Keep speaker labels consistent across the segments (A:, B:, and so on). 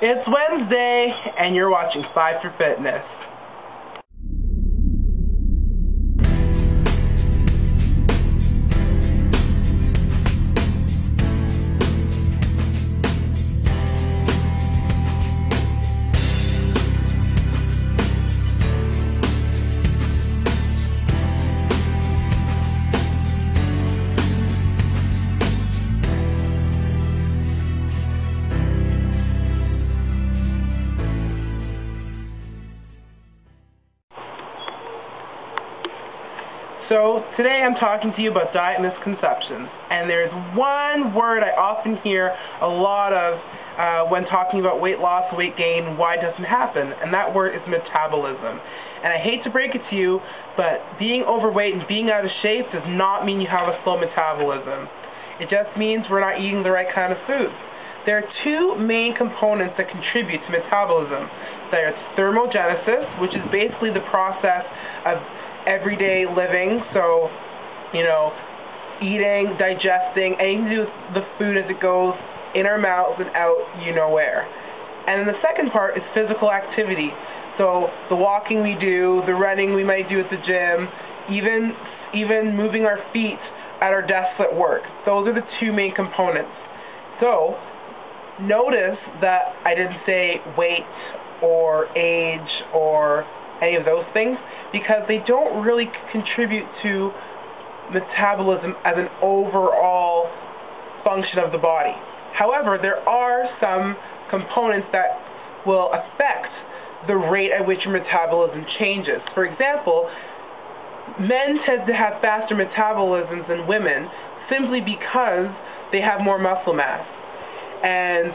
A: It's Wednesday, and you're watching Five4Fitness. So today I'm talking to you about diet misconceptions, and there's one word I often hear a lot of when talking about weight loss, weight gain, why it doesn't happen, and that word is metabolism. And I hate to break it to you, but being overweight and being out of shape does not mean you have a slow metabolism. It just means we're not eating the right kind of food. There are two main components that contribute to metabolism. There's thermogenesis, which is basically the process of everyday living, so, eating, digesting, anything to do with the food as it goes in our mouths and out where. And then the second part is physical activity, so the walking we do, the running we might do at the gym, even moving our feet at our desks at work. Those are the two main components. So notice that I didn't say weight or age or any of those things, because they don't really contribute to metabolism as an overall function of the body. However, there are some components that will affect the rate at which your metabolism changes. For example, men tend to have faster metabolisms than women simply because they have more muscle mass. And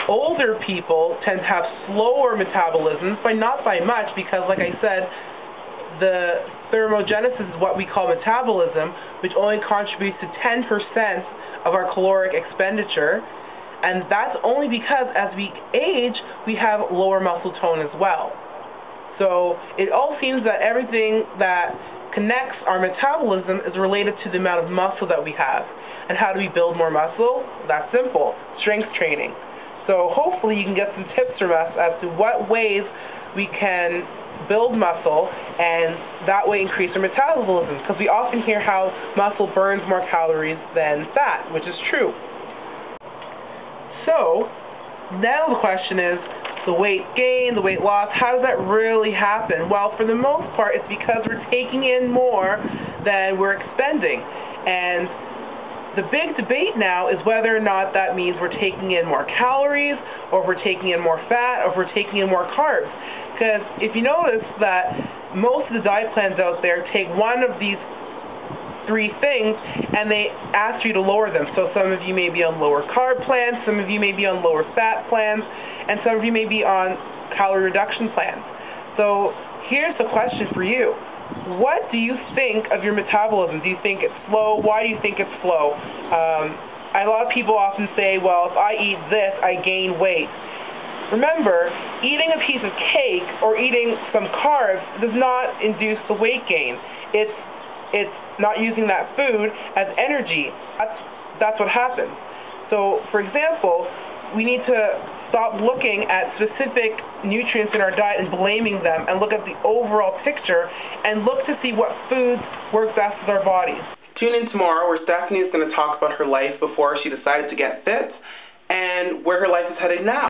A: older people tend to have slower metabolisms, but not by much, because, like I said, the thermogenesis is what we call metabolism, which only contributes to 10% of our caloric expenditure, and that's only because as we age, we have lower muscle tone as well. So it all seems that everything that connects our metabolism is related to the amount of muscle that we have. And how do we build more muscle? That's simple: strength training. So hopefully you can get some tips from us as to what ways we can build muscle and that way increase our metabolism, because we often hear how muscle burns more calories than fat, which is true. So now the question is, the weight gain, the weight loss, how does that really happen? Well, for the most part, it's because we're taking in more than we're expending. And the big debate now is whether or not that means we're taking in more calories, or if we're taking in more fat, or if we're taking in more carbs. Because if you notice that most of the diet plans out there take one of these three things and they ask you to lower them. So some of you may be on lower carb plans, some of you may be on lower fat plans, and some of you may be on calorie reduction plans. So here's the question for you. What do you think of your metabolism? Do you think it's slow? Why do you think it's slow? A lot of people often say, well, if I eat this, I gain weight. Remember, eating a piece of cake or eating some carbs does not induce the weight gain. It's not using that food as energy. That's what happens. So, for example, we need to stop looking at specific nutrients in our diet and blaming them, and look at the overall picture and look to see what foods work best with our bodies. Tune in tomorrow where Stephanie is going to talk about her life before she decided to get fit and where her life is headed now.